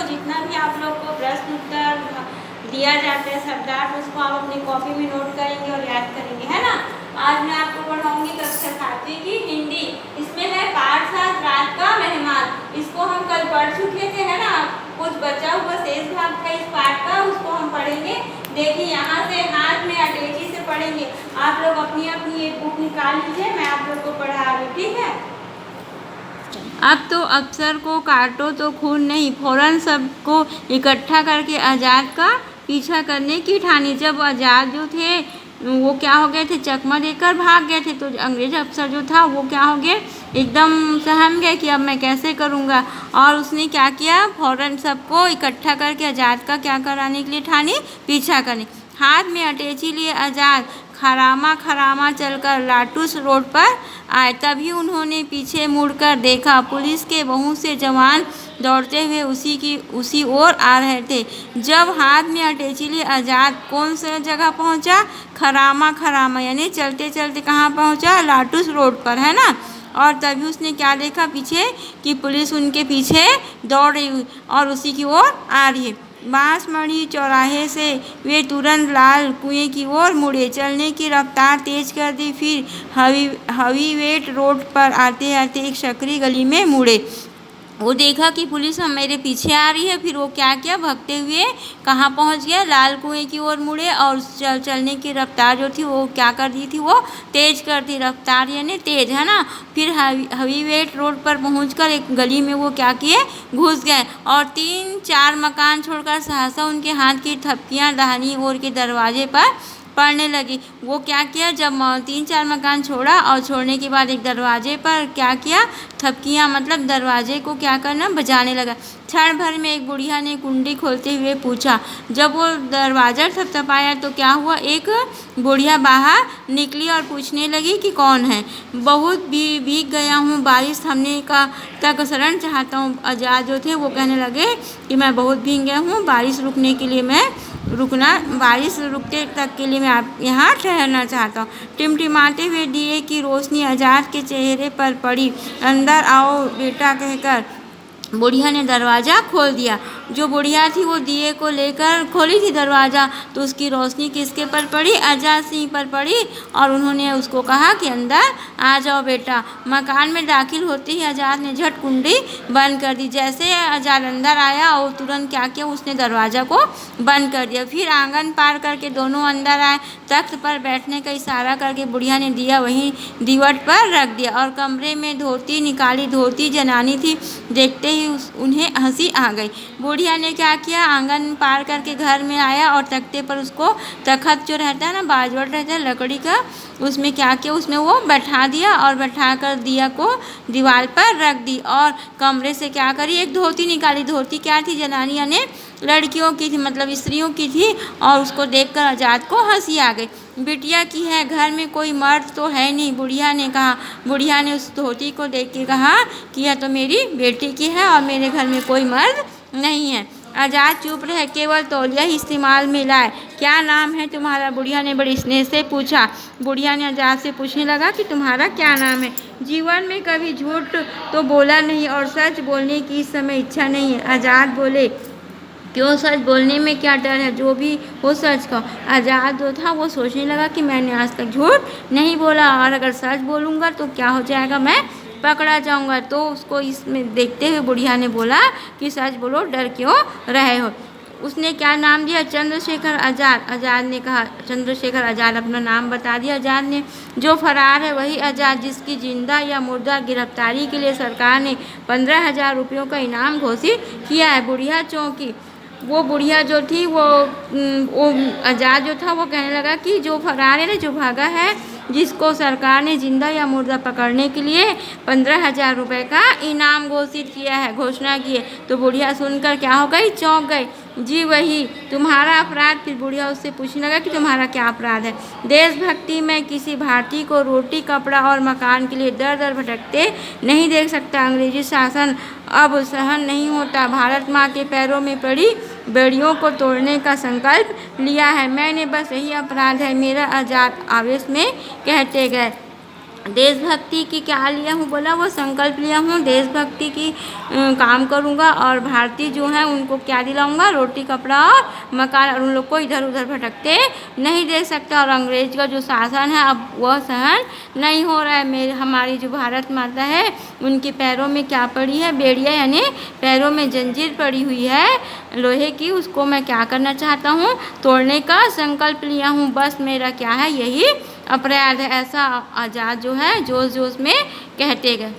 को जितना भी आप लोग को प्रश्न उत्तर दिया जाता है शब्दार्थ, उसको आप अपनी कॉपी में नोट करेंगे और याद करेंगे, है ना। आज मैं आपको पढ़ाऊंगी कक्षा 7वीं की हिंदी। इसमें है पाठ 7 रात का मेहमान। इसको हम कल पढ़ चुके थे, है ना। कुछ बचा हुआ शेष भाग था इस पाठ का, उसको हम पढ़ेंगे। देखिए यहाँ से हाथ में अटैची से पढ़ेंगे। आप लोग अपनी अपनी एक बुक निकाल लीजिए, मैं आप लोग को पढ़ा रही हूँ, ठीक है। अब तो अफसर को काटो तो खून नहीं, फौरन सबको इकट्ठा करके आज़ाद का पीछा करने की ठानी। जब आज़ाद जो थे वो क्या हो गए थे, चकमा देकर भाग गए थे, तो अंग्रेज अफसर जो था वो क्या हो गए, एकदम सहम गए कि अब मैं कैसे करूँगा। और उसने क्या किया, फौरन सबको इकट्ठा करके आज़ाद का क्या कराने के लिए ठानी, पीछा करने। हाथ में अटैची लिए आज़ाद खरामा खरामा चलकर लाटूस रोड पर आए। तभी उन्होंने पीछे मुड़कर देखा, पुलिस के बहुत से जवान दौड़ते हुए उसी ओर आ रहे थे। जब हाथ में अटैची लिए आज़ाद कौन सा जगह पहुंचा, खरामा खरामा यानी चलते चलते कहाँ पहुंचा, लाटूस रोड पर, है ना। और तभी उसने क्या देखा पीछे, कि पुलिस उनके पीछे दौड़ रही और उसी की ओर आ रही है। बांसमढ़ी चौराहे से वे तुरंत लाल कुएं की ओर मुड़े, चलने की रफ्तार तेज कर दी, फिर हवीवेट रोड पर आते आते एक सकरी गली में मुड़े। वो देखा कि पुलिस मेरे पीछे आ रही है, फिर वो क्या किया, भागते हुए कहाँ पहुँच गया, लाल कुएं की ओर मुड़े और चलने की रफ्तार जो थी वो क्या कर दी थी, वो तेज कर दी, रफ्तार यानी तेज, है ना। फिर हवीवेट रोड पर पहुंचकर एक गली में वो क्या किए, घुस गए और 3-4 मकान छोड़कर सहसा उनके हाथ की थपकियाँ दाहिनी ओर के दरवाजे पर पड़ने लगी। वो क्या किया, जब 3-4 मकान छोड़ा और छोड़ने के बाद एक दरवाजे पर क्या किया, थपकियाँ मतलब दरवाजे को क्या करना, बजाने लगा। क्षण भर में एक बुढ़िया ने कुंडी खोलते हुए पूछा। जब वो दरवाज़ा थपथपाया तो क्या हुआ, एक बुढ़िया बाहर निकली और पूछने लगी कि कौन है। बहुत भीग गया हूँ, बारिश थमने का तक शरण चाहता हूँ। आज़ाद जो थे वो कहने लगे कि मैं बहुत भीग गया हूँ, बारिश रुकने के लिए मैं बारिश रुकते तक के लिए मैं आप यहाँ ठहरना चाहता हूँ। टिमटिमाते हुए दिए की रोशनी आज़ाद के चेहरे पर पड़ी। अंदर आओ बेटा कहकर बुढ़िया ने दरवाज़ा खोल दिया। जो बुढ़िया थी वो दिए को लेकर खोली थी दरवाज़ा, तो उसकी रोशनी किसके पर पड़ी, आज़ाद सिंह पर पड़ी और उन्होंने उसको कहा कि अंदर आ जाओ बेटा। मकान में दाखिल होते ही आज़ाद ने झट कुंडी बंद कर दी। जैसे आज़ाद अंदर आया और तुरंत क्या किया, उसने दरवाज़ा को बंद कर दिया। फिर आंगन पार करके दोनों अंदर आए। तख्त पर बैठने का इशारा करके बुढ़िया ने दिया वहीं दीवार पर रख दिया और कमरे में धोती निकाली। धोती जनानी थी, देखते ही उन्हें हंसी आ गई। बुढ़िया ने क्या किया, आंगन पार करके घर में आया और तख्ते पर उसको, तख्त जो रहता है ना, बाजवट रहता है लकड़ी का, उसमें क्या किया, उसमें वो बैठा दिया और बैठा कर दिया को दीवार पर रख दी और कमरे से क्या करी, एक धोती निकाली। धोती क्या थी, जनानी यानी लड़कियों की थी, मतलब स्त्रियों की थी और उसको देखकर आज़ाद को हंसी आ गई। बिटिया की है, घर में कोई मर्द तो है नहीं, बुढ़िया ने कहा। बुढ़िया ने उस धोती को देख के कहा कि यह तो मेरी बेटी की है और मेरे घर में कोई मर्द नहीं है। आज़ाद चुप रहे, केवल तौलिया ही इस्तेमाल में लाए। क्या नाम है तुम्हारा, बुढ़िया ने बड़ी स्नेह से पूछा। बुढ़िया ने आज़ाद से पूछने लगा कि तुम्हारा क्या नाम है। जीवन में कभी झूठ तो बोला नहीं और सच बोलने की इस समय इच्छा नहीं है। आज़ाद बोले, क्यों, सच बोलने में क्या डर है, जो भी हो सच कहो। आज़ाद जो था वो सोचने लगा कि मैंने आज तक झूठ नहीं बोला और अगर सच बोलूँगा तो क्या हो जाएगा, मैं पकड़ा जाऊँगा। तो उसको इसमें देखते हुए बुढ़िया ने बोला कि सच बोलो, डर क्यों रहे हो। उसने क्या नाम दिया, चंद्रशेखर आज़ाद। आज़ाद ने कहा, चंद्रशेखर आज़ाद अपना नाम बता दिया आज़ाद ने। जो फरार है वही आज़ाद, जिसकी जिंदा या मुर्दा गिरफ्तारी के लिए सरकार ने 15,000 रुपयों का इनाम घोषित किया है। बुढ़िया चौंकी। वो बुढ़िया जो थी वो आज़ाद जो था वो कहने लगा कि जो फरार है ना, जो भागा है, जिसको सरकार ने जिंदा या मुर्दा पकड़ने के लिए 15,000 रुपये का इनाम घोषित किया है, घोषणा की है। तो बुढ़िया सुनकर क्या हो गई, चौंक गई। जी वही, तुम्हारा अपराध। फिर बुढ़िया उससे पूछने लगा कि तुम्हारा क्या अपराध है। देशभक्ति में किसी भारतीय को रोटी कपड़ा और मकान के लिए दर दर भटकते नहीं देख सकता। अंग्रेजी शासन अब सहन नहीं होता। भारत माँ के पैरों में पड़ी बेड़ियों को तोड़ने का संकल्प लिया है। मैंने बस यही अपराध है मेरा, आज़ाद आवेश में कहते गए। देशभक्ति की क्या लिया हूँ, बोला वो संकल्प लिया हूँ देशभक्ति की काम करूँगा, और भारतीय जो हैं उनको क्या दिलाऊँगा, रोटी कपड़ा और मकान, और उन लोग को इधर उधर भटकते नहीं देख सकता। और अंग्रेज का जो शासन है अब वह सहन नहीं हो रहा है। मेरे हमारी जो भारत माता है उनके पैरों में क्या पड़ी है, बेड़िया, यानी पैरों में जंजीर पड़ी हुई है लोहे की, उसको मैं क्या करना चाहता हूँ, तोड़ने का संकल्प लिया हूँ। बस मेरा क्या है, यही अपराध है। ऐसा आज़ाद जो है जोश जोश में कहते गए।